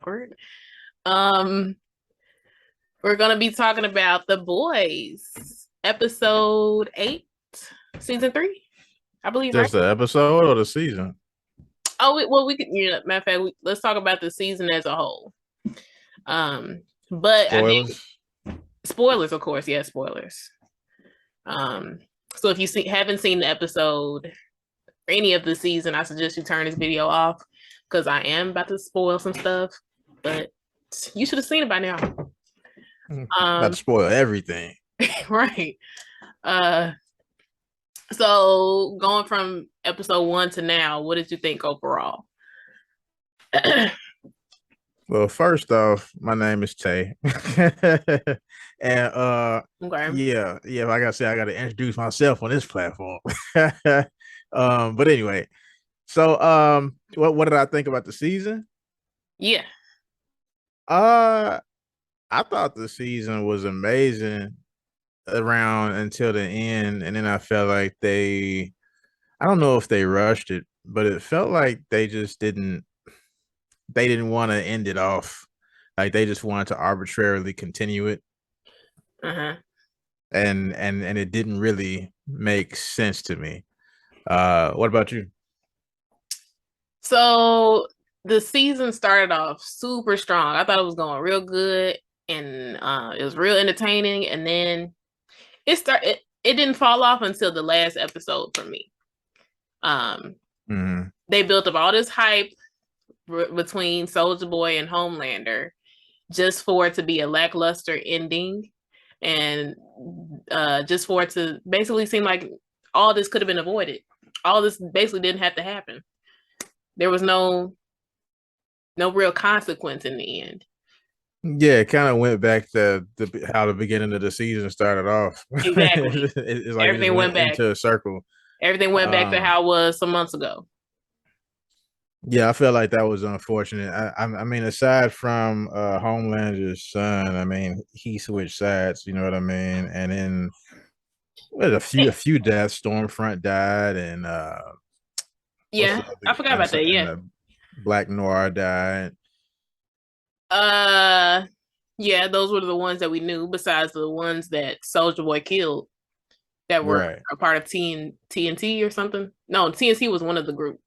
awkward. Um, we're gonna be talking about The Boys, episode 8, season 3, I believe, right? Just the episode or the season? Well, we could, matter of fact, let's talk about the season as a whole. But I think Spoilers. spoilers, of course, yeah, spoilers. So if you haven't seen the episode or any of the season, I suggest you turn this video off because I am about to spoil some stuff. But you should have seen it by now. About to spoil everything. Right. So going from episode 1 to now, what did you think overall? Well, first off, my name is Tay. And Okay. yeah, like I said, I gotta introduce myself on this platform. But anyway, so what did I think about the season? Yeah. Uh I thought the season was amazing around until the end, and then I felt like I don't know if they rushed it, but it felt like they didn't want to end it off. Like they just wanted to arbitrarily continue it. Uh-huh. And it didn't really make sense to me. What about you? So the season started off super strong. I thought it was going real good and it was real entertaining, and then it didn't fall off until the last episode for me. They built up all this hype between Soldier Boy and Homelander just for it to be a lackluster ending, and just for it to basically seem like all this could have been avoided. All this basically didn't have to happen. There was no real consequence in the end. Yeah, it kind of went back to how the beginning of the season started off. Exactly. It's like everything it went back into a circle. Everything went back to how it was some months ago. Yeah, I felt like that was unfortunate. I mean, aside from Homelander's son, I mean, he switched sides. You know what I mean? And then a few deaths. Stormfront died, and yeah, I forgot about that. Yeah, Black Noir died. Yeah, those were the ones that we knew. Besides the ones that Soldier Boy killed, that were a part of TNT or something. No, TNT was one of the group.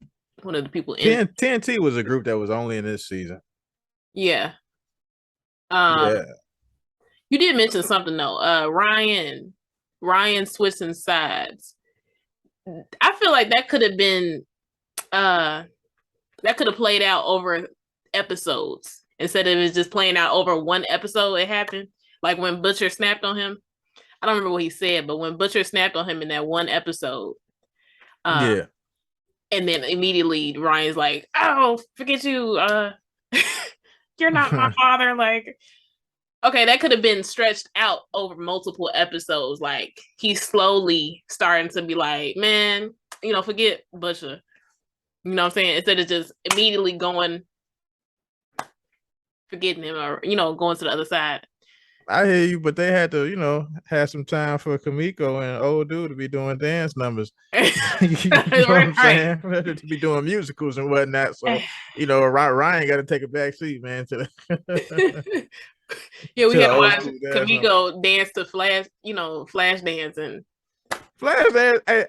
One of the people in TNT was a group that was only in this season. Yeah. Yeah. You did mention something though. Ryan switching sides. I feel like that could have been that could have played out over episodes instead of it just playing out over one episode. It happened like when Butcher snapped on him. I don't remember what he said, but when Butcher snapped on him in that one episode, yeah. And then immediately Ryan's like, "Oh, forget you. You're not my father." Like, okay, that could have been stretched out over multiple episodes. Like, he's slowly starting to be like, "Man, forget Butcher." You know what I'm saying? Instead of just immediately forgetting him or, going to the other side. I hear you, but they had to, have some time for Kamiko and old dude to be doing dance numbers. You know what I'm saying? To be doing musicals and whatnot. So, Ryan got to take a back seat, man. Yeah, we had to watch Kamiko dance to Flash, Flash dance and Flash dance. And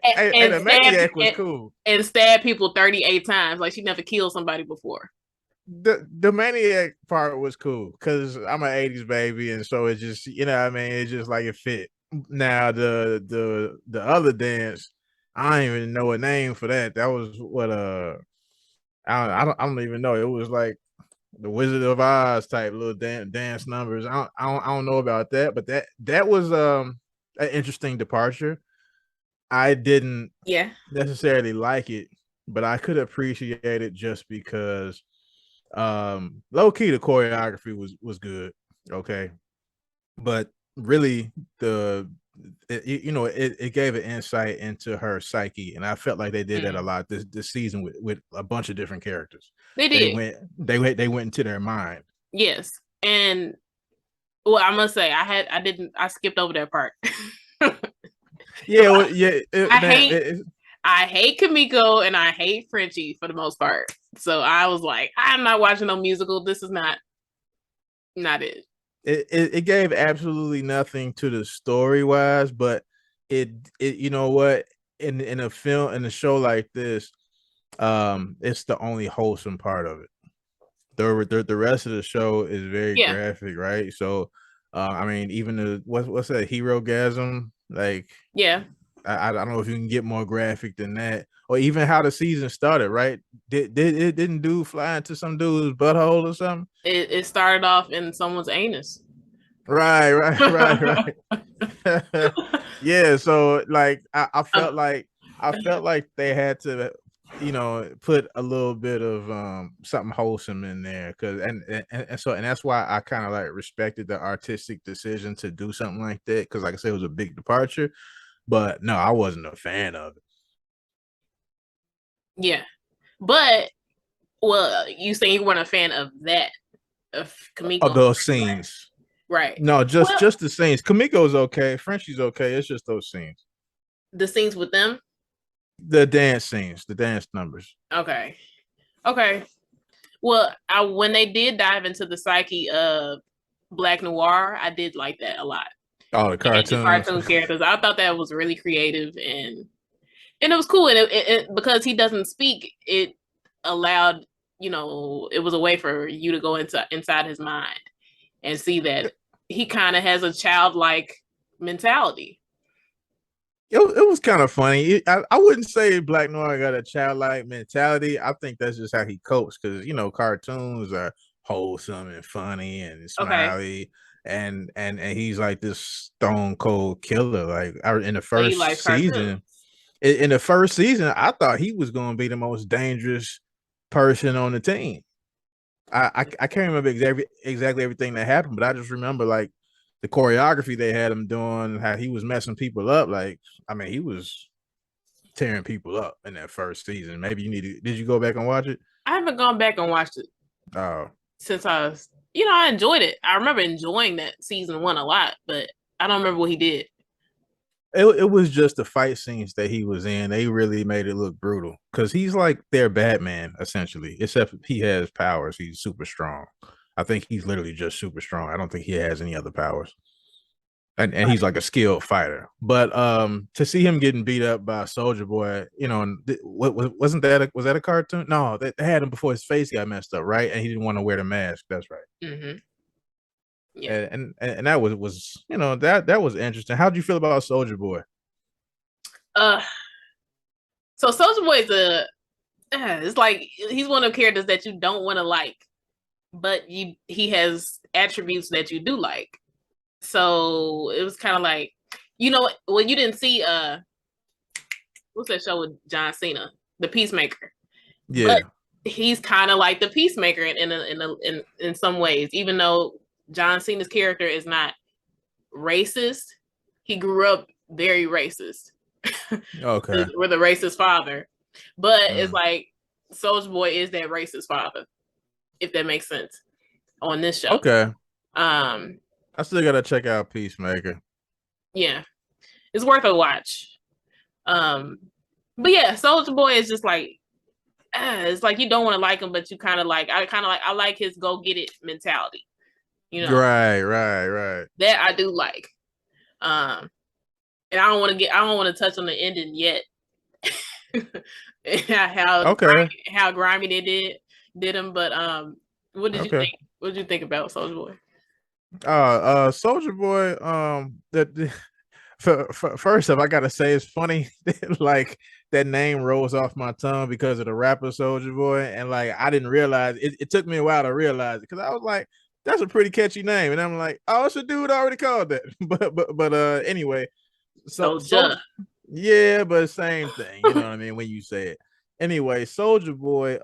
the Maniac was cool. And stab people 38 times. Like she never killed somebody before. The Maniac part was cool because I'm an 80s baby, and so it just, it's just like it fit. Now the other dance, I don't even know a name for that. That was what I don't even know. It was like the Wizard of Oz type little dance numbers. I don't know about that, but that was an interesting departure. I didn't necessarily like it, but I could appreciate it just because low key the choreography was good, okay, but really it gave an insight into her psyche, and I felt like they did that a lot this season with a bunch of different characters. They did. They went into their mind. Yes, and well, I must say I skipped over that part. Yeah, well, yeah. I hate Kamiko and I hate Frenchie for the most part. So I was like, I'm not watching no musical. This is not it. It gave absolutely nothing to the story wise, but it you know what, in a film, in a show like this, it's the only wholesome part of it. The rest of the show is very Yeah. graphic, right? So I mean, even the what's that, hero gasm, like Yeah. I don't know if you can get more graphic than that, or even how the season started, right? Didn't dude fly into some dude's butthole or something? It started off in someone's anus. Right, right. Yeah, so like I felt like they had to, put a little bit of something wholesome in there, because and that's why I kind of like respected the artistic decision to do something like that, because like I said, it was a big departure, but no, I wasn't a fan of it. Yeah. But well, you say you weren't a fan of that, of Of Kamiko. those scenes. Right. No, Well, just the scenes. Kamiko's okay, Frenchie's okay. It's just those scenes. the scenes with them. The dance scenes, the dance numbers. Okay. Okay. Well, when they did dive into the psyche of Black Noir, I did like that a lot. Oh, the And the cartoons. cartoon characters, I thought that was really creative and it was cool. And because he doesn't speak, it allowed, it was a way for you to go inside his mind and see that he kind of has a childlike mentality. It was kind of funny. I wouldn't say Black Noir got a childlike mentality. I think that's just how he copes, because cartoons are wholesome and funny and Okay. smiley, and he's like this stone cold killer. Like in the So you like first cartoons. season, in the first season, I thought he was going to be the most dangerous person on the team. I can't remember exactly everything that happened, but I just remember like the choreography they had him doing, how he was messing people up. Like, I mean, he was tearing people up in that first season. Maybe did you go back and watch it? I haven't gone back and watched it Oh, since I was, I enjoyed it. I remember enjoying that season one a lot, but I don't remember what he did. it was just the fight scenes that he was in. They really made it look brutal, because he's like their Batman essentially, except he has powers. He's super strong. I think he's literally just super strong. I don't think he has any other powers. And he's like a skilled fighter. But to see him getting beat up by Soldier Boy, what wasn't that was that a cartoon? No, they had him before his face got messed up, right? And he didn't want to wear the mask. That's right. Mm-hmm. Yeah. And that was that was interesting. How'd you feel about Soldier Boy? Uh, so Soldier Boy is it's like he's one of the characters that you don't want to like, but he has attributes that you do like. So it was kind of like, when you didn't see what's that show with John Cena, The Peacemaker. Yeah. But he's kind of like the Peacemaker in some ways, even though John Cena's character is not racist. He grew up very racist. Okay. With a racist father. But it's like Soulja Boy is that racist father, if that makes sense, on this show. Okay. I still gotta check out Peacemaker. Yeah. It's worth a watch. But yeah, Soulja Boy is just like it's like you don't want to like him, but you kind of like I like his go get it mentality. Right. That I do like. And I don't want to touch on the ending yet. how grimy they did him, but what did you think? What did you think about Soulja Boy? Soulja Boy, that first off, I gotta say it's funny like that name rolls off my tongue because of the rapper Soulja Boy, and like I didn't realize it took me a while to realize it, because I was like, that's a pretty catchy name, and I'm like, oh, it's a dude already called that. but anyway, so yeah, but same thing, you know what I mean when you say it. Anyway, Soulja Boy,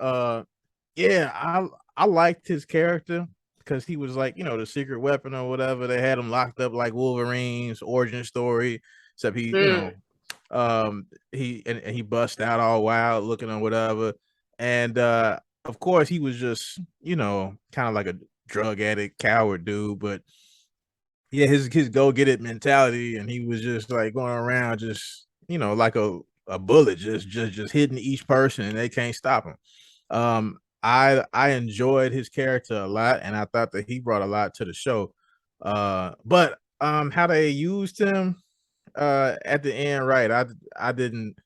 yeah, I liked his character, because he was like, the secret weapon or whatever. They had him locked up like Wolverine's origin story, except he, he bust out all wild looking or whatever. And of course he was just, kind of like a drug addict, coward dude. But yeah, his go get it mentality, and he was just like going around just, like a a bullet just hitting each person and they can't stop him. I enjoyed his character a lot, and I thought that he brought a lot to the show. But how they used him at the end, right? I didn't.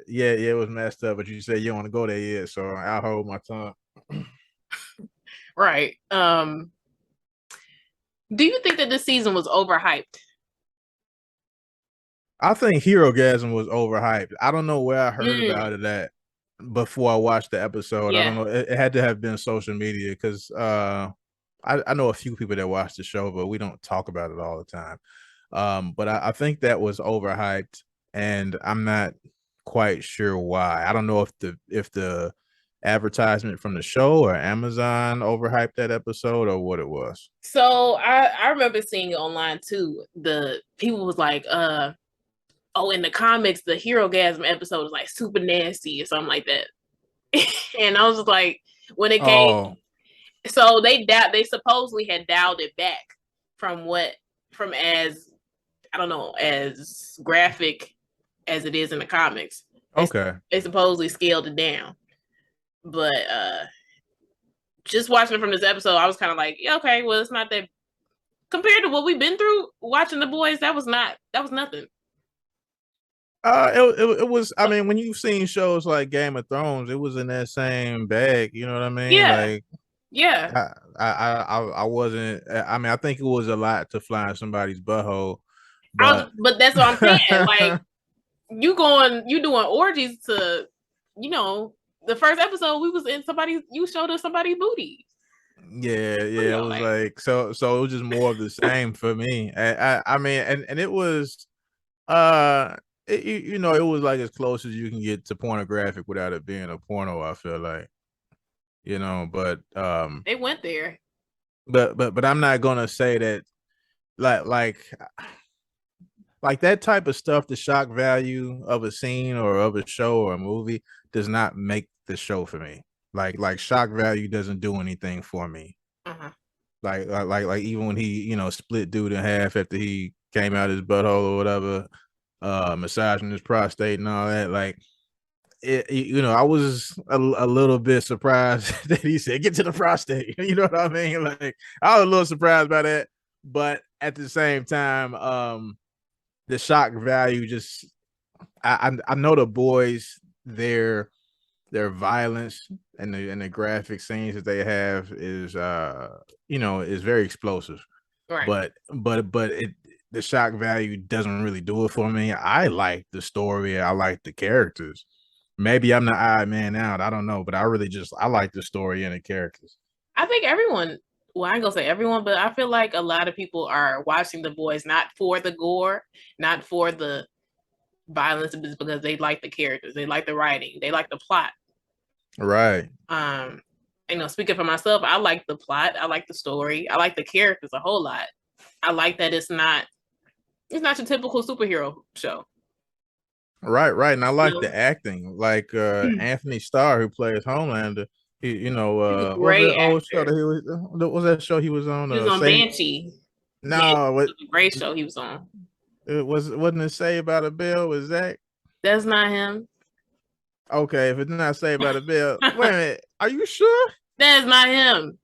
Yeah, it was messed up. But you said you don't want to go there yet, so I'll hold my tongue. Right. Do you think that this season was overhyped? I think Hero Gasm was overhyped. I don't know where I heard about it at before I watched the episode. I don't know. It had to have been social media because I know a few people that watch the show, but we don't talk about it all the time. But I think that was overhyped, and I'm not quite sure why. I don't know if the advertisement from the show or Amazon overhyped that episode or what it was. So I remember seeing it online too. The people was like, oh, in the comics, the Hero Gasm episode is like super nasty or something like that. And I was just like, when it came, so they supposedly had dialed it back from as I don't know, as graphic as it is in the comics. They supposedly scaled it down. But just watching it from this episode, I was kind of like, yeah, okay, well, it's not that compared to what we've been through watching The Boys, that was nothing. It was. I mean, when you've seen shows like Game of Thrones, it was in that same bag. You know what I mean? Yeah. Like, yeah. I wasn't. I mean, I think it was a lot to fly in somebody's butthole. But that's what I'm saying. Like, you doing orgies to, the first episode we was in you showed us somebody's booty. Yeah, it was like so it was just more of the same for me. I mean, and it was it was like as close as you can get to pornographic without it being a porno, I feel like. But they went there. But I'm not gonna say that like that type of stuff, the shock value of a scene or of a show or a movie does not make the show for me. Like shock value doesn't do anything for me. Uh-huh. Like even when he split dude in half after he came out his butthole or whatever, massaging his prostate and all that, like I was a little bit surprised that he said get to the prostate. You know what I mean? Like I was a little surprised by that, but at the same time, the shock value just I know the boys their violence and the graphic scenes that they have is is very explosive. Right. But the shock value doesn't really do it for me. I like the story, I like the characters. Maybe I'm the odd man out, I don't know, but I like the story and the characters. I think everyone, well, I ain't gonna say everyone, but I feel like a lot of people are watching The Boys not for the gore, not for the violence, because they like the characters, they like the writing, they like the plot. Right. Speaking for myself, I like the plot, I like the story, I like the characters a whole lot. I like that it's not your typical superhero show. Right. And I like the acting, like Anthony Starr, who plays Homelander. He, what was that old show that he was? What was that show he was on? He was on Banshee. No, was a great show he was on. Wasn't it Saved by the Bell with Zach? That's not him. Okay, if it's not Saved by the Bell, wait a minute. Are you sure? That is not him.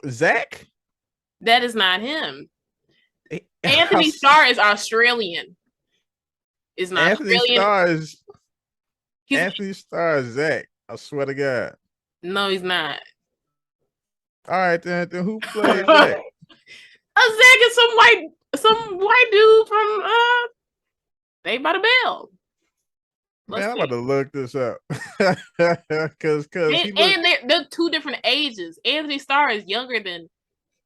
Zach? That is not him. Anthony Starr is Australian. Is not Anthony Australian. Anthony Starr is Zach. I swear to God. No, he's not. All right, then who plays Zach? Zach is some white dude from Saved by the Bell. Man, I'm about to look this up. Cause they're two different ages. Anthony Starr is younger than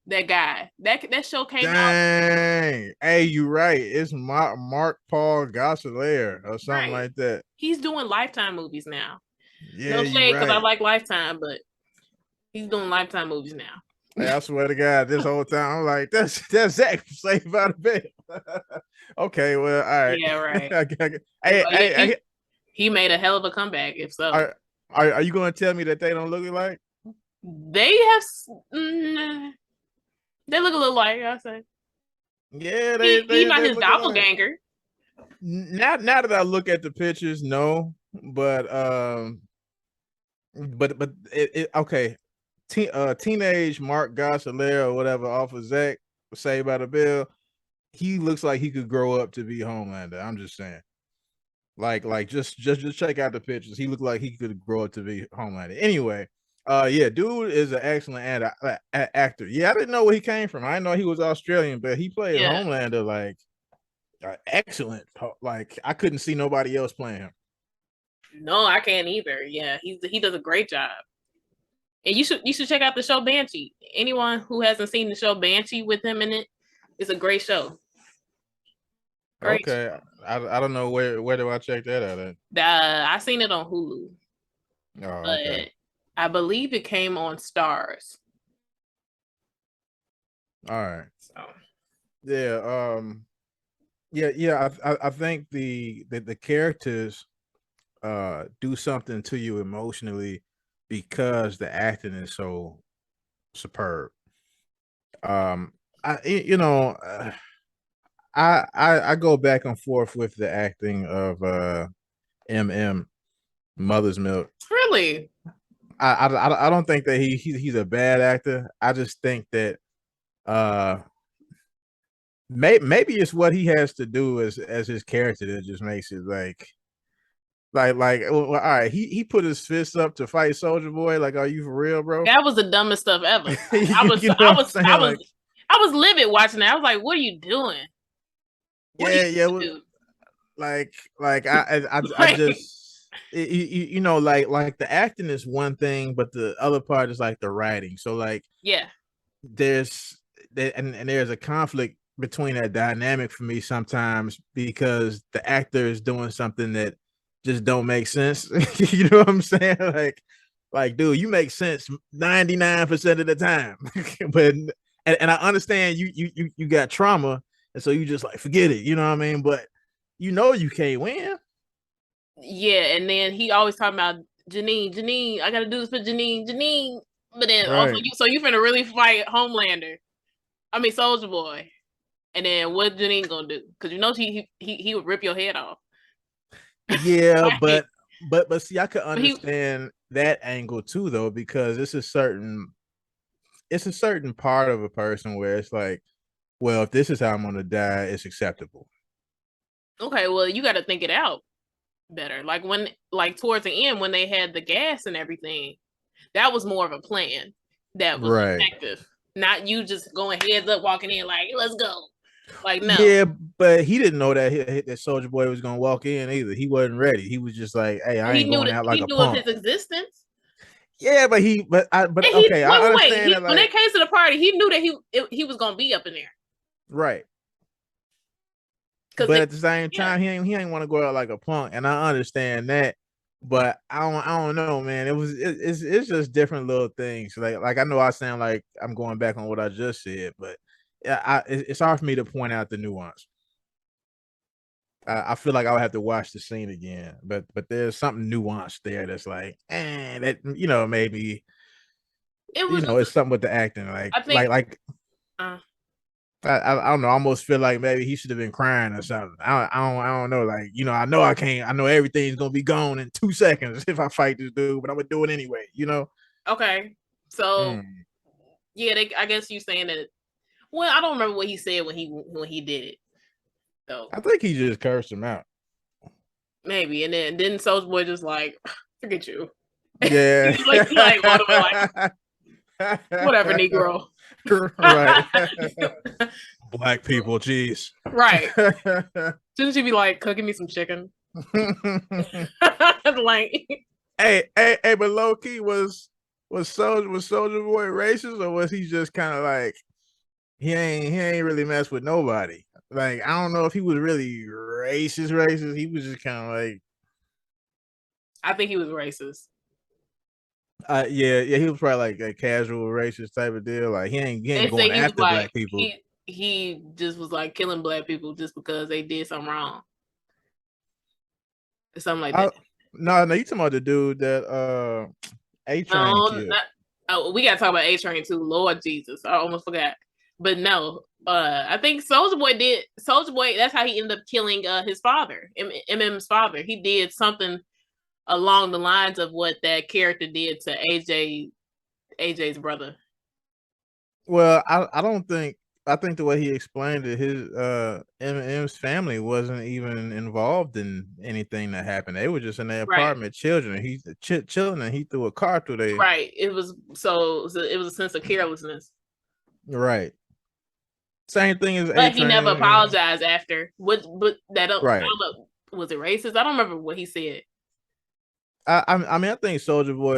that guy. That show came out. Hey, you right. It's Mark Paul Gosselaar or something like that. He's doing Lifetime movies now. Yeah, no shade because I like Lifetime, but he's doing Lifetime movies now. Hey, I swear to God, this whole time I'm like, that's Zach from Saved by the Bell. Okay, well, all right. Yeah, right. Hey, he made a hell of a comeback. If so, are you going to tell me that they don't look alike? They have. They look a little like I say. Yeah, he's not his doppelganger. Now that I look at the pictures, no, but okay. Teenage Mark Gosselaar or whatever off of Zach Saved by the Bell, he looks like he could grow up to be Homelander. I'm just saying. Like just check out the pictures. He looked like he could grow up to be Homelander. Anyway, yeah, dude is an excellent actor. Yeah, I didn't know where he came from. I didn't know he was Australian, but he played Homelander like excellent. Like I couldn't see nobody else playing him. No, I can't either. Yeah, he does a great job. And you should check out the show Banshee. Anyone who hasn't seen the show Banshee with him in it, it's a great show. Great okay, show. I don't know where do I check that out at? I seen it on Hulu. Oh, okay. I believe it came on Stars. All right. So. Yeah. Yeah. I think the characters do something to you emotionally because the acting is so superb. I go back and forth with the acting of Mother's Milk. Really? I don't think that he's a bad actor. I just think that maybe it's what he has to do as his character that just makes it like well, all right, he put his fists up to fight Soldier Boy. Like, are you for real, bro? That was the dumbest stuff ever. I was livid watching that. I was like, what are you doing? What like I just like the acting is one thing, but the other part is like the writing. So like there's a conflict between that dynamic for me sometimes because the actor is doing something that just don't make sense. You know what I'm saying? Like, dude, you make sense 99% of the time. But and I understand you got trauma, and so you just like forget it, you know what I mean? But you can't win. Yeah, and then he always talking about Janine, I gotta do this for Janine. But then also you finna really fight Homelander. I mean Soldier Boy. And then what Janine gonna do? Because he would rip your head off. Yeah, but see, I could understand that angle too, though, because it's a certain part of a person where it's like, well, if this is how I'm gonna die, it's acceptable. Okay, well, you got to think it out better. Like towards the end when they had the gas and everything, that was more of a plan that was effective. Not you just going heads up, walking in like, let's go. Like, no. Yeah, but he didn't know that Soldier Boy was gonna walk in either. He wasn't ready. He was just like, "Hey, I ain't going out like a punk." He knew of his existence. Yeah, but okay. I understand when they came to the party, he knew that he was gonna be up in there. Right. But at the same time, he ain't want to go out like a punk, and I understand that. But I don't know, man. It's just different little things. Like I know I sound like I'm going back on what I just said, but it's hard for me to point out the nuance. I feel like I would have to watch the scene again, but there's something nuanced there that's like, that maybe it's something with the acting, I don't know. I almost feel like maybe he should have been crying or something. I don't know. Like, I know I can't. I know everything's gonna be gone in 2 seconds if I fight this dude, but I'm gonna do it anyway. Okay, so yeah, I guess you saying that. Well, I don't remember what he said when he did it. So I think he just cursed him out. Maybe, and then Soldier Boy just like, forget you. Yeah. like whatever, Negro. Right. Black people, jeez. Right. Shouldn't she be like cooking me some chicken? Like, hey, but low key was Soldier Boy racist, or was he just kind of like he ain't really messed with nobody? Like, I don't know if he was really racist. He was just kind of like, I think he was racist. Yeah, he was probably like a casual racist type of deal. Like he ain't going after black people. He just was like killing black people just because they did something wrong. Something like that. No, you talking about the dude that A-Train killed. We gotta talk about A-Train too. Lord Jesus, I almost forgot. But no, I think Soldier Boy did. Soldier Boy, that's how he ended up killing his father, MM's father. He did something along the lines of what that character did to AJ's brother. Well, I don't think I think the way he explained it, his M's family wasn't even involved in anything that happened. They were just in their Right. apartment, children. He chilling, and he threw a car through there. Right. It was so it was a sense of carelessness. Right. Same thing as A But he never Train. And, apologized after. What? But that don't. I right. don't know. Was it racist? I don't remember what he said. I mean, I think Soldier Boy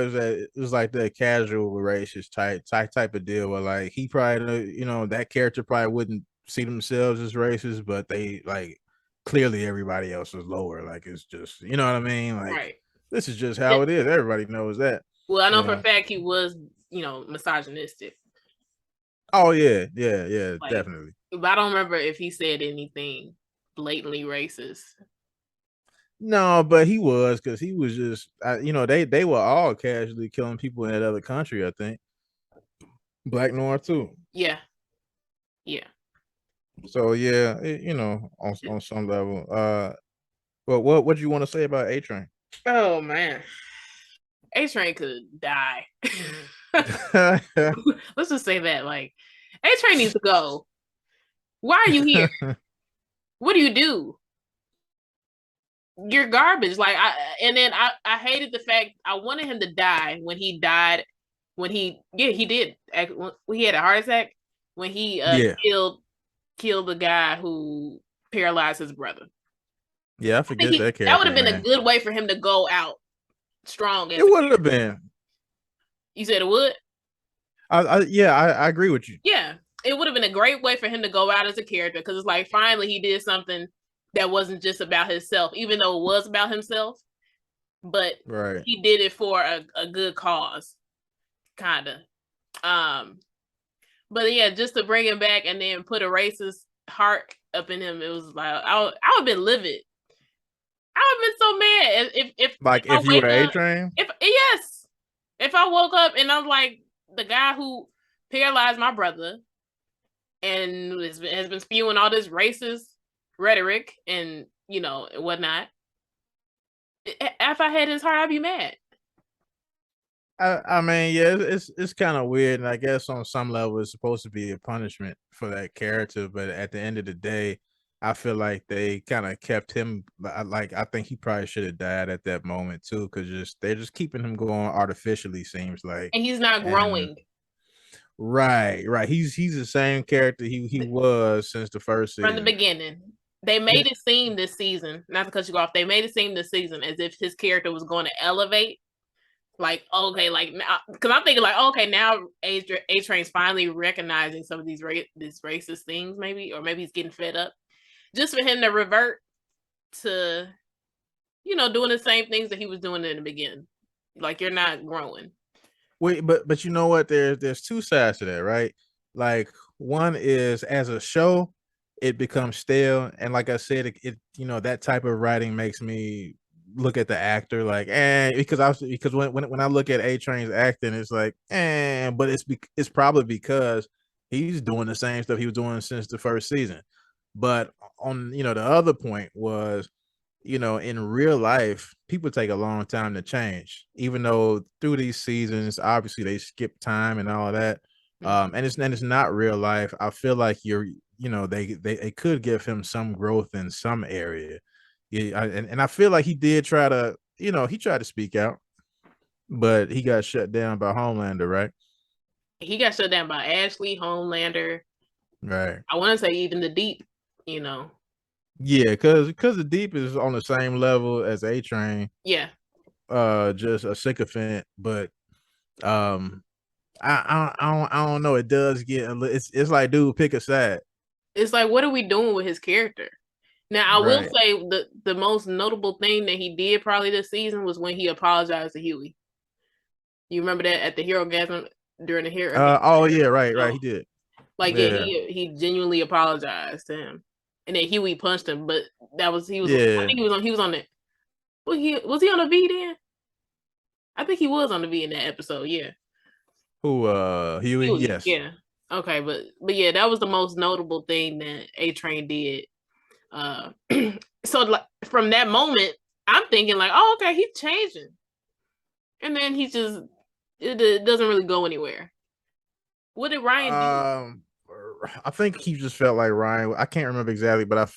is like the casual racist type of deal where like he probably, you know, that character probably wouldn't see themselves as racist, but they like clearly everybody else is lower. Like it's just, you know what I mean? Like Right. this is just how it is. Everybody knows that. Well, I know You for a know. fact he was, misogynistic. Oh yeah, Like, definitely. but I don't remember if he said anything blatantly racist. No, but he was because he was just, you know, they were all casually killing people in that other country. I think Black North too. Yeah. Yeah. So yeah, you know, on some level. But what do you want to say about A Train? Oh man. A Train could die. Let's just say that. Like, A Train needs to go. Why are you here? What do you do? You're garbage. Like I hated the fact I wanted him to die when he died. When he did. He had a heart attack when he Yeah, killed the guy who paralyzed his brother. yeah, I I think forget that that would character's have been a name. good way for him to go out strong It as a would have character. been. You said it would? Yeah, I agree with you. Yeah. It would have been a great way for him to go out as a character because it's like finally he did something that wasn't just about himself, even though it was about himself, but Right. he did it for a good cause, kind of. Um, but yeah, just to bring him back and then put a racist heart up in him, it was like I would have been livid. I would have been so mad if Like I if you were wake A up. Train. If yes, if I woke up and I'm like the guy who paralyzed my brother and has been spewing all this racist rhetoric and and whatnot. If I had his heart, I'd be mad. I mean, yeah, it's kind of weird, and I guess on some level it's supposed to be a punishment for that character, but at the end of the day, I feel like they kind of kept him. Like I think he probably should have died at that moment too, because they're just keeping him going artificially. Seems like, And he's not and growing right, he's the same character he was since the first from the season. beginning. They made it seem this season, not to cut you off, they made it seem this season as if his character was going to elevate. Like, okay, like now, because I'm thinking, like, okay, now A Train's finally recognizing some of these racist things, maybe, or maybe he's getting fed up. Just for him to revert to, doing the same things that he was doing in the beginning. Like, you're not growing. Wait, but you know what? There's two sides to that, right? Like one is as a show, it becomes stale, and like I said, it you know that type of writing makes me look at the actor like, because when I look at A Train's acting, it's like, but it's probably because he's doing the same stuff he was doing since the first season. But on the other point was, in real life, people take a long time to change, even though through these seasons, obviously they skip time and all that. And it's not real life. I feel like they could give him some growth in some area. Yeah, and I feel like he did try to, he tried to speak out, but he got shut down by Homelander, right? He got shut down by Ashley, Homelander. Right. I want to say even the Deep, you know. Yeah, because the Deep is on the same level as A Train. Yeah. Just a sycophant, but um I don't know. It does get it's like, dude, pick a side. It's like, what are we doing with his character? Now, I will Right. say the most notable thing that he did probably this season was when he apologized to Huey. You remember that at the Hero Gasm during the Hero? Oh yeah, right. He did. Like, yeah, Yeah. he genuinely apologized to him, and then Huey punched him. But he was. I Yeah. think he was on the. Was he on the V then? I think he was on the V in that episode. Yeah. Who Huey? Huey. Yes. Yeah. Okay, but yeah, that was the most notable thing that A Train did. Uh, so like from that moment, I'm thinking like, oh, okay, he's changing, and then it doesn't really go anywhere. What did Ryan do? I think he just felt like Ryan. I can't remember exactly, but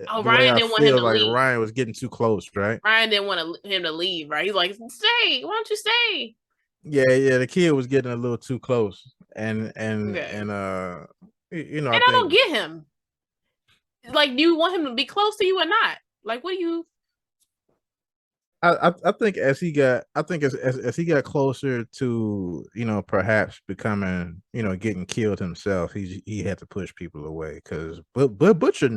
Oh, the way Ryan I didn't want him feel to like leave. Ryan was getting too close, right? Ryan didn't want him to leave, right? He's like, stay. Why don't you stay? Yeah. The kid was getting a little too close, Okay. I And I think don't get him. Like, do you want him to be close to you or not? Like, what do you? I think as he got closer to perhaps becoming getting killed himself, he had to push people away because but Butcher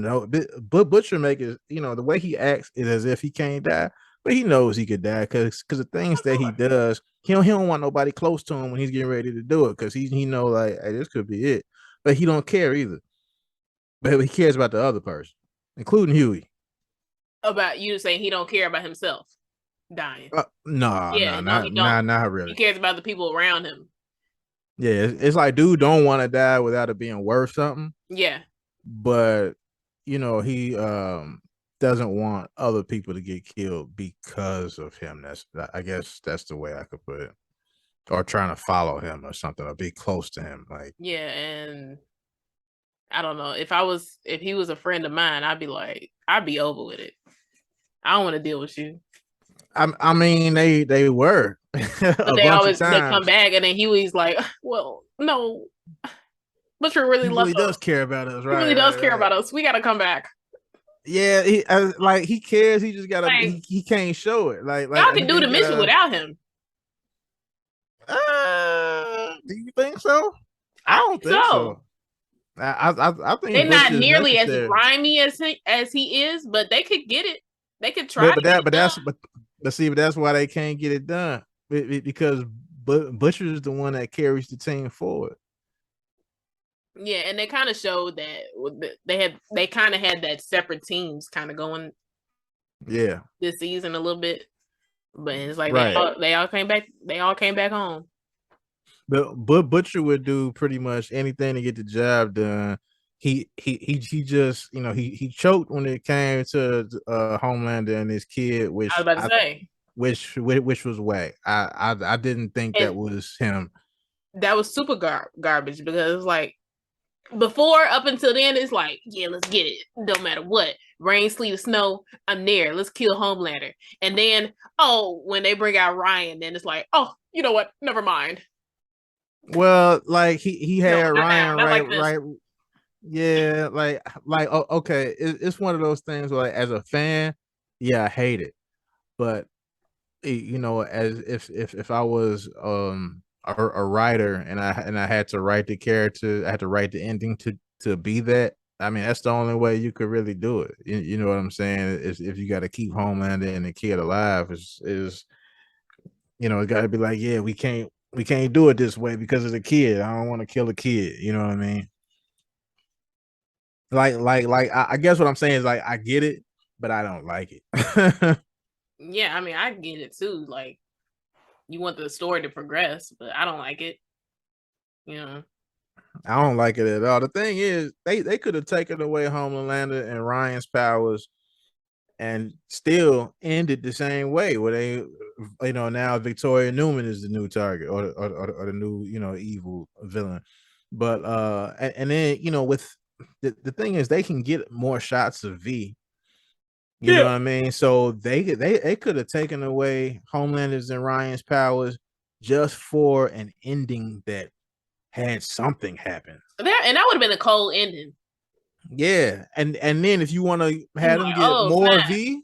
but Butcher make it the way he acts is as if he can't die, but he knows he could die because the things Of that he course. does he don't want nobody close to him when he's getting ready to do it because he know like hey, this could be it, but he don't care either, but he cares about the other person, including Huey. About you saying he don't care about himself dying. No, Yeah, no, he don't. not He really. cares about the people around him. Yeah, it's like dude don't want to die without it being worth something, Yeah. but he doesn't want other people to get killed because of him. I guess that's the way I could put it. Or trying to follow him or something or be close to him. Like Yeah, and I don't know. If he was a friend of mine, I'd be over with it. I don't want to deal with you. I mean they were But a bunch of they come times. back and then Huey's like, well, no, Butcher really He loves really does us. care about us, He really right, does right, care right. about us. We gotta come back. Yeah, like he cares. He just gotta. Like He can't show it. Like y'all I can think do he the mission gotta. without him. Do you think so? I I don't think think so. so. I They're think not Butcher is nearly as necessary. grimy as he is, but they could get it. They could try But to but get that it but done. that's but see, but that's why they can't get it done because Butcher is the one that carries the team forward. Yeah, and they kind of showed that they kind of had that separate teams kind of going Yeah, this season a little bit, but it's like right. they all came back home. But Butcher would do pretty much anything to get the job done. He just he choked when it came to Homelander and his kid, I was about to say which was whack. I didn't think that and was him. that was super garbage because it's like before up until then it's like yeah let's get it don't matter what rain sleet or snow I'm there let's kill Homelander and then oh when they bring out Ryan then it's like oh you know what never mind Well, like he no had not now Ryan not like this. right. Yeah, like okay, it's one of those things where like, as a fan, yeah, I hate it, but as if I was a writer and I had to write the character, I had to write the ending to be that. I mean, that's the only way you could really do it. You know what I'm saying? Is if you got to keep Homelander and the kid alive, is it got to be like, yeah, we can't do it this way because of the kid. I don't want to kill a kid. You know what I mean? Like I guess what I'm saying is like I get it, but I don't like it. Yeah I mean I get it too like you want the story to progress but I don't like it you know. I don't like it at all. The thing is, they could have taken away Homelander and Ryan's powers and still ended the same way, where they, now Victoria Newman is the new target or the new, evil villain. But and then with the thing is, they can get more shots of V. You know Yeah. what I mean? So they could have taken away Homelander's and Ryan's powers just for an ending that had something happen. There and that would have been a cold ending. Yeah, and then if you want to I'm have them like, get oh more snap. V,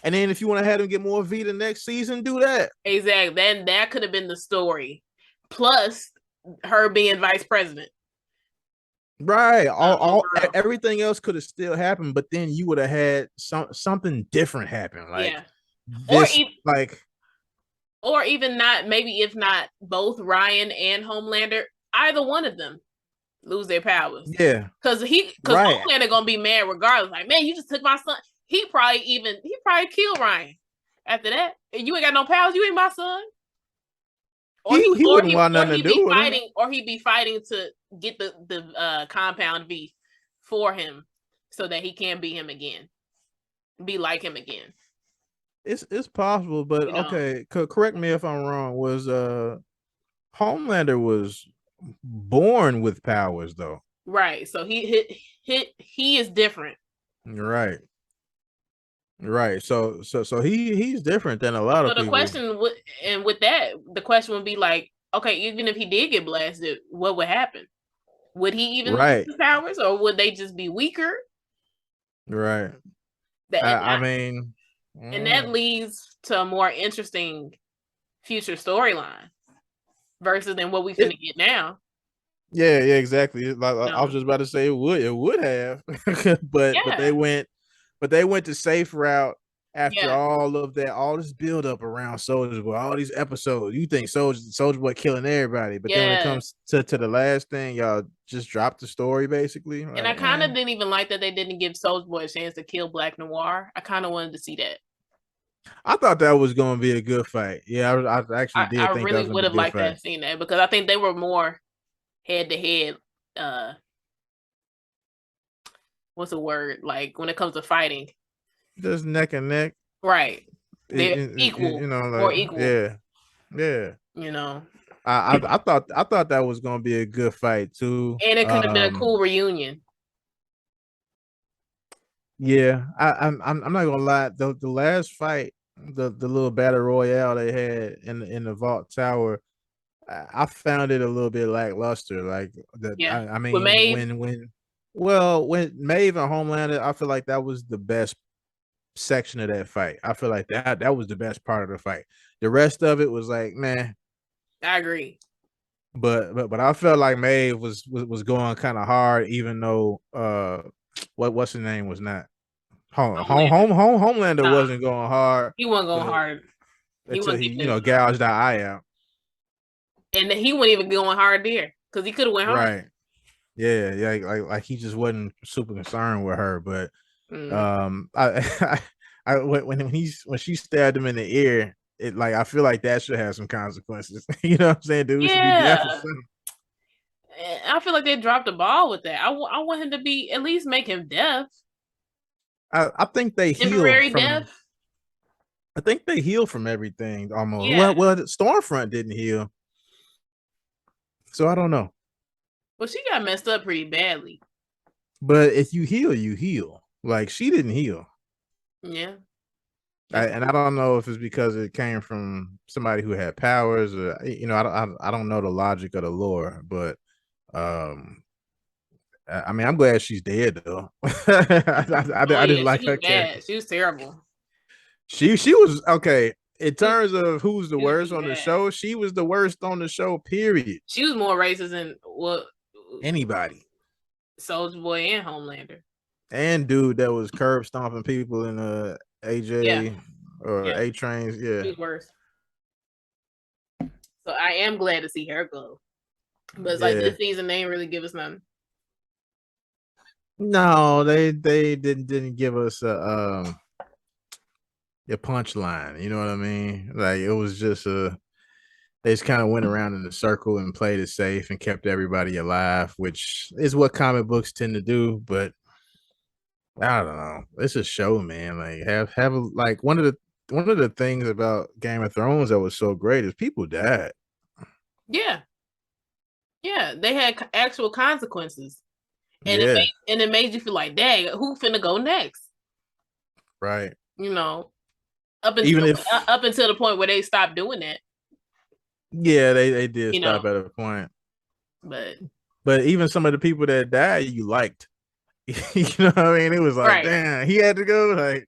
and then if you want to have them get more V the next season, do that. Exactly. Then that could have been the story. Plus her being vice president. Right. All Overall. everything else could have still happened, but then you would have had something different happen. Like Yeah. Or this, even like or even not maybe if not both Ryan and Homelander, either one of them lose their powers. yeah, Because right. Homelander gonna be mad regardless. Like, man, you just took my son. He probably kill Ryan after that. You ain't got no powers, you ain't my son. He wouldn't want nothing to do with him. Or he'd be fighting to get the compound V for him so that he can be him again, be like him again. It's possible, but okay, correct me if I'm wrong. Was Homelander was born with powers though, right? So he is different, right? Right. So he's different than a lot of people. So the question would, and with that, the question would be like, okay, even if he did get blasted, what would happen? Would he even lose his powers, or would they just be weaker? Right. I mean, and that leads to a more interesting future storyline versus than what we finna get now. Yeah, exactly. Like I was just about to say, it would have, but they went the safe route after all of that, all this build up around Soulja Boy, all these episodes. You think Soulja Boy killing everybody, but then when it comes to the last thing, y'all just dropped the story basically. And I kind of didn't even like that they didn't give Soulja Boy a chance to kill Black Noir. I kind of wanted to see that. I thought that was going to be a good fight. Yeah, I actually did. I really would have liked to seen that because I think they were more head to head. What's the word? Like when it comes to fighting, just neck and neck, right? They're equal, more equal. Yeah. I thought that was going to be a good fight too, and it could have been a cool reunion. Yeah, I'm not gonna lie. The last fight, the little battle royale they had in the Vault Tower, I found it a little bit lackluster. Like I mean, when Maeve and Homelander, I feel like that was the best section of that fight. I feel like that was the best part of the fight. The rest of it was like, man. I agree. But I felt like Maeve was going kind of hard, even though what's his name was not. Homelander wasn't going hard. He wasn't going hard until he gouged that eye out. And he wasn't even going hard there because he could have went hard. Right. Yeah, like he just wasn't super concerned with her. But when she stabbed him in the ear, it like I feel like that should have some consequences. You know what I'm saying? Dude should be deaf or something. I feel like they dropped the ball with that. I want him to be at least make him deaf. I think they temporary death. I think they heal from everything almost. Yeah. Well, Stormfront didn't heal, so I don't know. Well, she got messed up pretty badly. But if you heal, you heal. Like she didn't heal. Yeah. And I don't know if it's because it came from somebody who had powers, or I don't know the logic of the lore, but I mean, I'm glad she's dead though. I didn't like her character. She was terrible. She was okay. In terms of who's the worst on the show, she was the worst on the show. Period. She was more racist than anybody. Soulja Boy and Homelander. And dude that was curb stomping people in AJ or A Trains. Yeah, she's worse. So I am glad to see her go, but it's like this season they ain't really give us nothing. No, they didn't give us a punchline. You know what I mean? Like it was just they just kind of went around in a circle and played it safe and kept everybody alive, which is what comic books tend to do. But I don't know. It's a show, man. Like have like one of the things about Game of Thrones that was so great is people died. Yeah, they had actual consequences. And it made you feel like, dang, who finna go next? Right. Up until the point where they stopped doing that. Yeah, they did stop at a point. But even some of the people that died, you liked. You know what I mean? It was like, damn, he had to go. Like,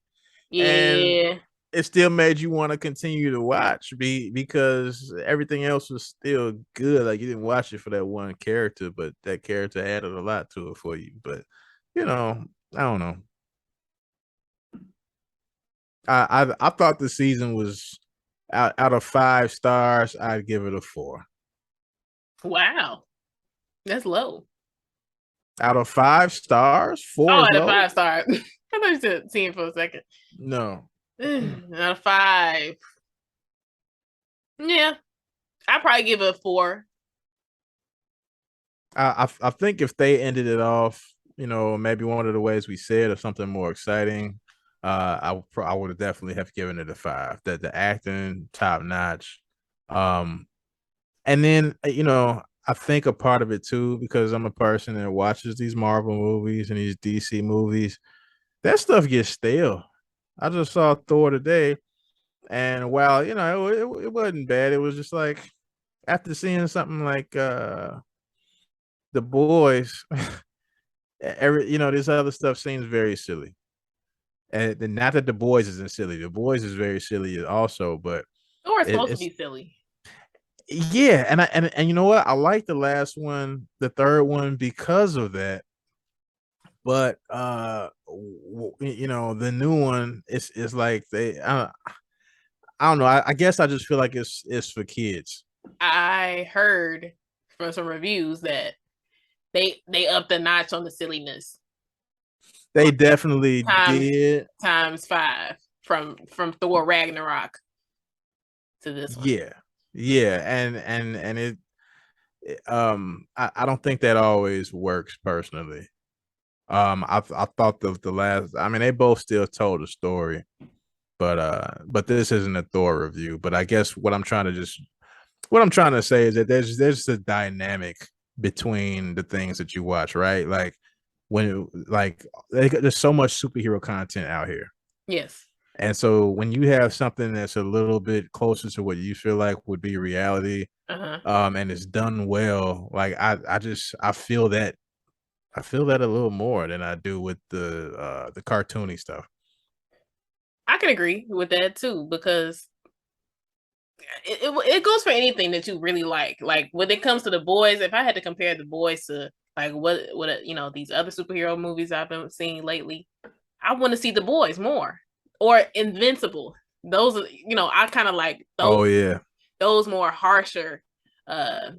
and it still made you want to continue to watch because everything else was still good. Like you didn't watch it for that one character, but that character added a lot to it for you. But I don't know. I thought the season was out of 5 stars, I'd give it a 4. Wow, that's low. Out of 5 stars, 4. Out of 5 stars. I thought you said 10 for a second. No. Out of 5. Yeah. I'd probably give it a 4. I think if they ended it off, maybe one of the ways we said or something more exciting, I would have definitely have given it a 5. That the acting top notch, and then I think a part of it too, because I'm a person that watches these Marvel movies and these DC movies, that stuff gets stale. I just saw Thor today, and while it wasn't bad, it was just like after seeing something like the boys, this other stuff seems very silly. And not that the boys isn't silly, the boys is very silly also, but Thor is supposed to it's be silly. yeah, and you know what? I like the last one, the third one, because of that. But the new one is like I don't know. I guess I just feel like it's for kids. I heard from some reviews that they upped the notch on the silliness. They Like definitely times did. times 5 from Thor Ragnarok to this one. Yeah. Yeah, and I don't think that always works personally. I thought the last, I mean, they both still told a story, but this isn't a Thor review. But I guess what I'm trying to say is that there's a dynamic between the things that you watch, right? Like there's so much superhero content out here. Yes. And so when you have something that's a little bit closer to what you feel like would be reality, Uh-huh. and it's done well, like I feel that a little more than I do with the cartoony stuff. I can agree with that too because it goes for anything that you really like. Like when it comes to the boys, if I had to compare the boys to like what these other superhero movies I've been seeing lately, I want to see the boys more or Invincible. Those are I kind of like Oh yeah, those more harsher uh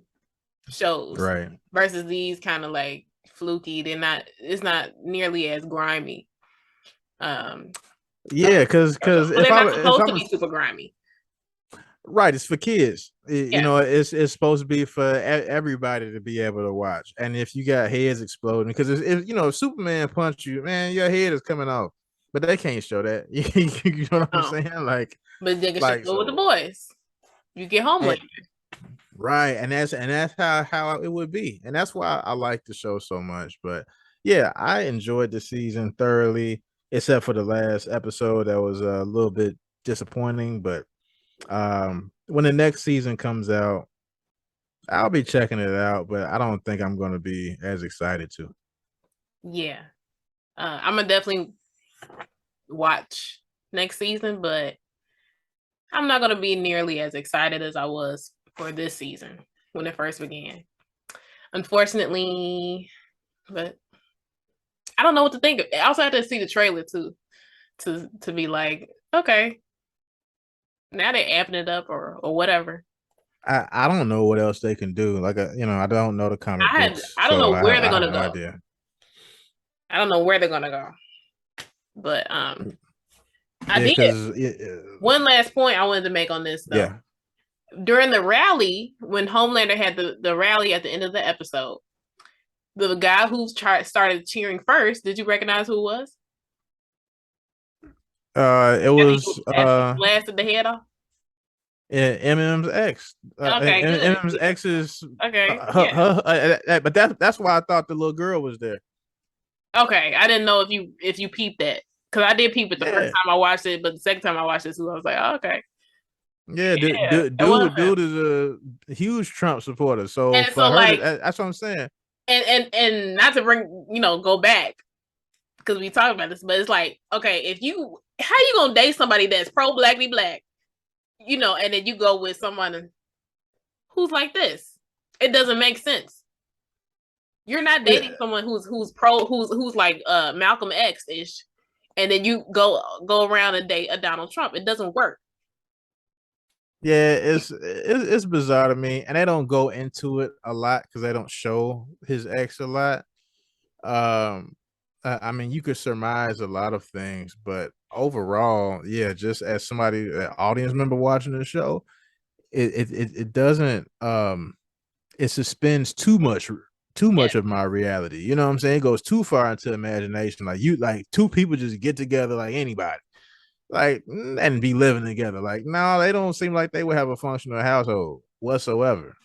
shows right. versus these kind of like fluky. It's not nearly as grimy. Um Yeah, because they're not supposed to be super grimy. right, it's for kids. Yeah. It's supposed to be for everybody to be able to watch. And if you got heads exploding, because if Superman punch you, man, your head is coming off. But they can't show that. You know what I'm Oh. saying? But they can show Like it with the so, boys. You get Homelander. and, right, and that's how it would be, and that's why I like the show so much. But yeah, I enjoyed the season thoroughly, except for the last episode that was a little bit disappointing. But when the next season comes out, I'll be checking it out, but I don't think I'm going to be as excited to. Yeah. I'm gonna definitely watch next season, but I'm not gonna be nearly as excited as I was for this season when it first began. Unfortunately, but I don't know what to think. I also have to see the trailer too to be like, okay, now they're amping it up or whatever. I don't know what else they can do. Like, I don't know the comic books, I don't so know where they're I have gonna no go. idea. I don't know where they're gonna go. But I Yeah, did because one last point I wanted to make on this though. yeah. During the rally, when Homelander had the rally at the end of the episode, the guy who started cheering first, did you recognize who it was? It was After he blasted the head off. Eminem's ex. Okay, good. Eminem's ex is Okay, yeah. but that's why I thought the little girl was there. Okay, I didn't know if you peeped that because I did peep it the first Yeah, time I watched it, but the second time I watched it, too, I was like, oh, okay, yeah. yeah, it was him. Dude is a huge Trump supporter. So And so for her, like, that's what I'm saying. and not to bring go back because we talked about this, but it's like, okay, how you gonna date somebody that's pro blackly black, and then you go with someone who's like this? It doesn't make sense. You're not Yeah, dating someone who's pro, who's like Malcolm X ish, and then you go around and date a Donald Trump. It doesn't work. yeah. It's bizarre to me, and they don't go into it a lot because they don't show his ex a lot. Um, I mean, you could surmise a lot of things, but overall, yeah, just as somebody, an audience member watching the show, it doesn't it suspends too much of my reality. You know what I'm saying? It goes too far into imagination. Like two people just get together like anybody. Like and be living together. Like, no, they don't seem like they would have a functional household whatsoever.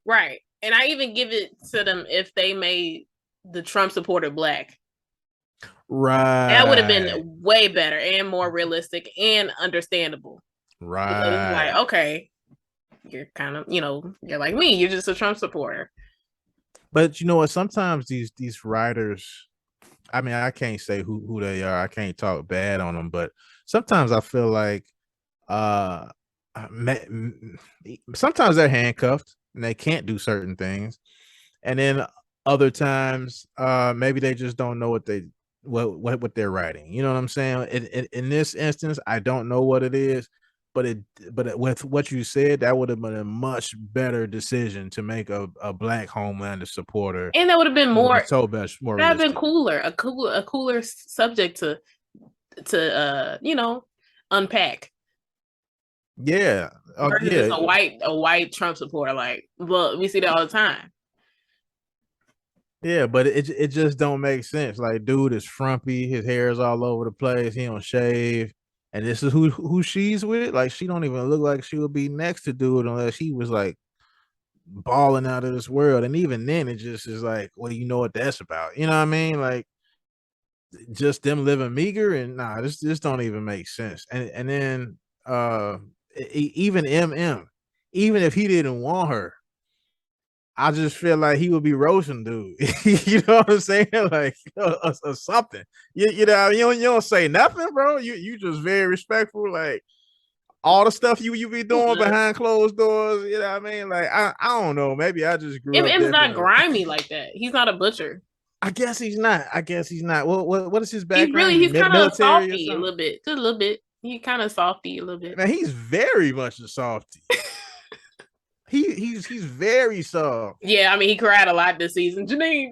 Right. And I even give it to them if they made the Trump supporter black. That would have been Right. way better and more realistic and understandable. Because it's like, Right. okay, you're kind of, you're like me, you're just a Trump supporter. But you know what? Sometimes these writers, I mean, I can't say who they are. I can't talk bad on them, but sometimes I feel like uh sometimes they're handcuffed and they can't do certain things. And then other times maybe they just don't know what they're writing. You know what I'm saying? In this instance, I don't know what it is, with what you said, that would have been a much better decision to make a black Homelander supporter. And that would have been Would have been more so much more that would have been realistic. cooler, a cooler subject to unpack. Yeah. Versus just Yeah. a white Trump supporter. Like, well, we see that all the time. Yeah, but it just don't make sense. Like, dude is frumpy, his hair is all over the place, he don't shave, and this is who she's with. Like, she don't even look like she would be next to dude unless he was like balling out of this world. And even then, it just is like, well, you know what that's about. You know what I mean? Like, just them living meager and nah, this don't even make sense. And then even MM, even if he didn't want her, I just feel like he would be roasting dude. You know what I'm saying? Like or something. You don't say nothing, bro. You just very respectful. Like all the stuff you be doing behind closed doors. You know what I mean? Like I don't know. Maybe I just grew up M's deaf not in the. grimy like that. He's not a butcher. I guess he's not. I guess he's not. What is his He's background? really He's he's kind of military or softy a something. little bit, just a little bit. He kind of softy a little bit. Man, he's very much a softy. He's very soft. Yeah, I mean he cried a lot this season. Janine,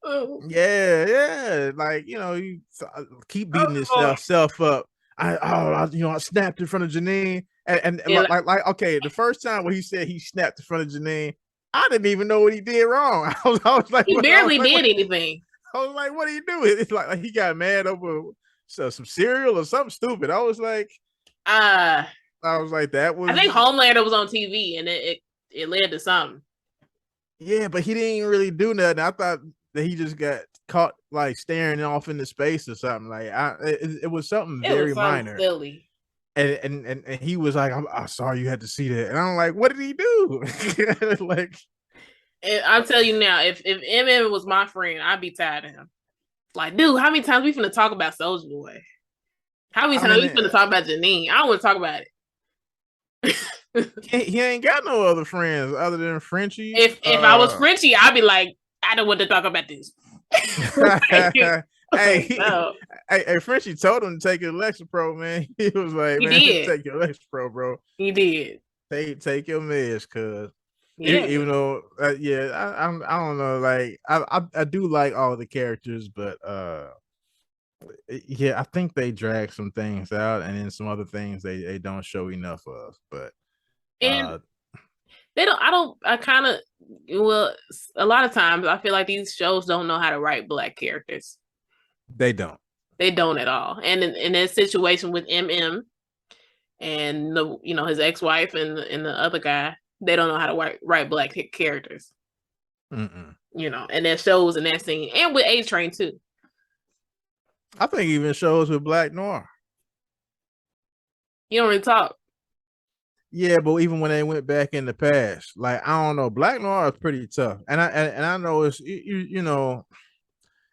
oh, Yeah. Like you keep beating oh. himself up. I snapped in front of Janine, and Yeah, like okay, the first time when he said he snapped in front of Janine, I didn't even know what he did wrong. I was like, he what? I was barely like, did what? anything. I was like, what are you doing? It's like he got mad over some cereal or something stupid. Uh, I was like, that I think was. Homelander was on TV and it led to something. Yeah, but he didn't really do nothing. I thought that he just got caught like staring off into space or something. Like it was something It was very something minor. silly. And he was like, I'm sorry you had to see that. And I'm like, what did he do? Like, And I'll tell you now, if MM was my friend, I'd be tired of him. Like, dude, how many times we finna talk about Soldier Boy? How many I times mean, we finna talk about Janine? I don't want to talk about it. he ain't got no other friends other than Frenchie. If I was Frenchie, I'd be like, I don't want to talk about this. Hey, Like, no. hey, Frenchie told him to take your Lexapro, man. He was like, He man, did. take your Lexapro, bro. He did. Take your meds, cuz. Yeah. Even though, yeah, I don't know. Like, I do like all the characters, but yeah, I think they drag some things out, and then some other things they don't show enough of. But And they don't, I kind of, well, a lot of times I feel like these shows don't know how to write black characters. they don't. They don't at all. And in that situation with MM and his ex-wife and the other guy, they don't know how to write black characters. Mm-mm. And that shows in that scene and with A Train too. I think even shows with Black Noir. You don't really talk. Yeah, but even when they went back in the past, like I don't know, Black Noir is pretty tough, and I know it's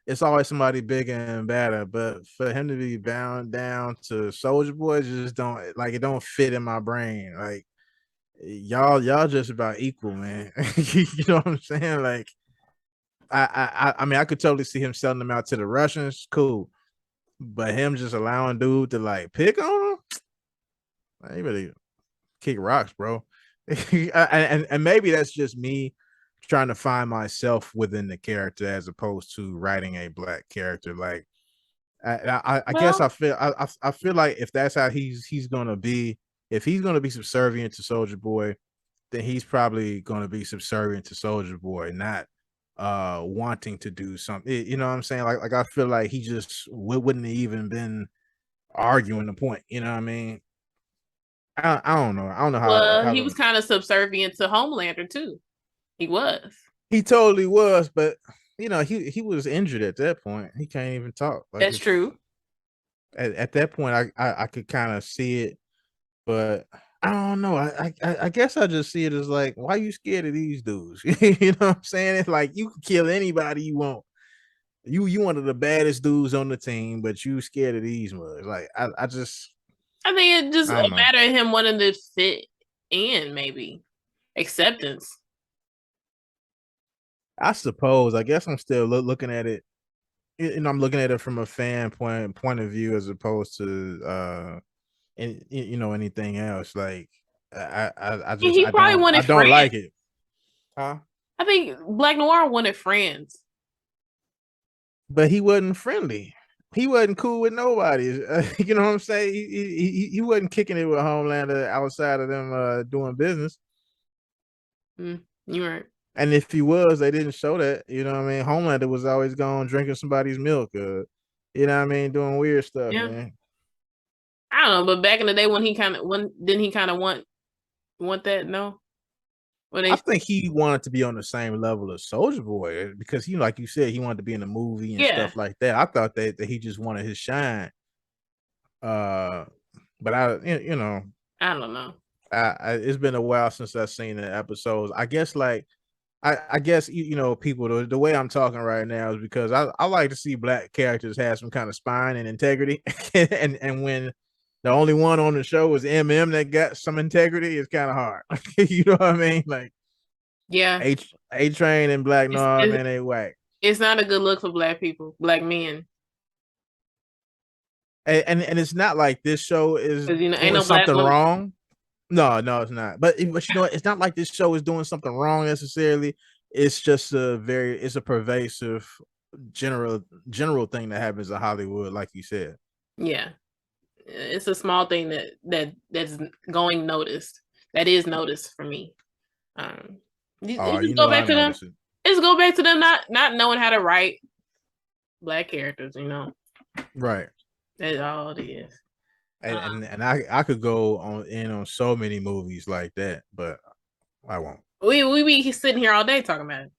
it's always somebody bigger and better, but for him to be bound down to Soldier Boy just don't like it. Don't fit in my brain. Like y'all just about equal, man. You know what I'm saying? Like I mean, I could totally see him selling them out to the Russians, cool, but him just allowing dude to like pick on him, he really kick rocks, bro. And maybe that's just me trying to find myself within the character as opposed to writing a black character. Like I guess Well, I feel like if that's how he's gonna be, if he's gonna be subservient to Soldier Boy, then he's probably gonna be subservient to Soldier Boy, not wanting to do something. You know what I'm saying? Like I feel like he just wouldn't have even been arguing the point. You know what I mean? I don't know. I don't know Well, how he was kind of subservient to Homelander too. He was. he totally was, but you know, he was injured at that point. He can't even talk. Like That's it's true. at that point I could kind of see it, but I don't know. I guess I just see it as like, why are you scared of these dudes? You know what I'm saying? It's like you can kill anybody you want. You one of the baddest dudes on the team, but you scared of these mugs. Like I just I think it just I a don't know. matter of him wanting to fit in, maybe acceptance. I suppose. I guess I'm still looking at it. You know, I'm looking at it from a fan point of view as opposed to and you know anything else. Like I just He probably I wanted don't friends. like it. Huh? I think Black Noir wanted friends. But he wasn't friendly. He wasn't cool with nobody. You know what I'm saying? He wasn't kicking it with Homelander outside of them doing business. You're right. And if he was, they didn't show that. You know what I mean? Homelander was always gone drinking somebody's milk. You know what I mean? Doing weird stuff, Yeah. man. I don't know, but back in the day when didn't he kind of want that? No. When I they think he wanted to be on the same level as Soldier Boy because he, like you said, he wanted to be in a movie and yeah, stuff like that. I thought that he just wanted his shine. Uh, but you know, I don't know. it's been a while since I've seen the episodes. I guess like I guess you know people the way I'm talking right now is because I like to see black characters have some kind of spine and integrity, and when the only one on the show is that got some integrity, it's kind of hard. You know what I mean? Like Yeah, A Train and Black it's, Noir, it's man, they whack. it's not a good look for black people, black men, And it's not like this show is because ain't doing no black something women. wrong. No, it's not. But you know, it's not like this show is doing something wrong necessarily. It's just it's a pervasive general thing that happens in Hollywood, like you said. Yeah, it's a small thing that's going noticed. That is noticed for me. Oh, It you just go know I back to them. noticed it. Just go back to them not knowing how to write black characters. Right. That's all it is. And I could go on so many movies like that, but I won't. We be sitting here all day talking about it.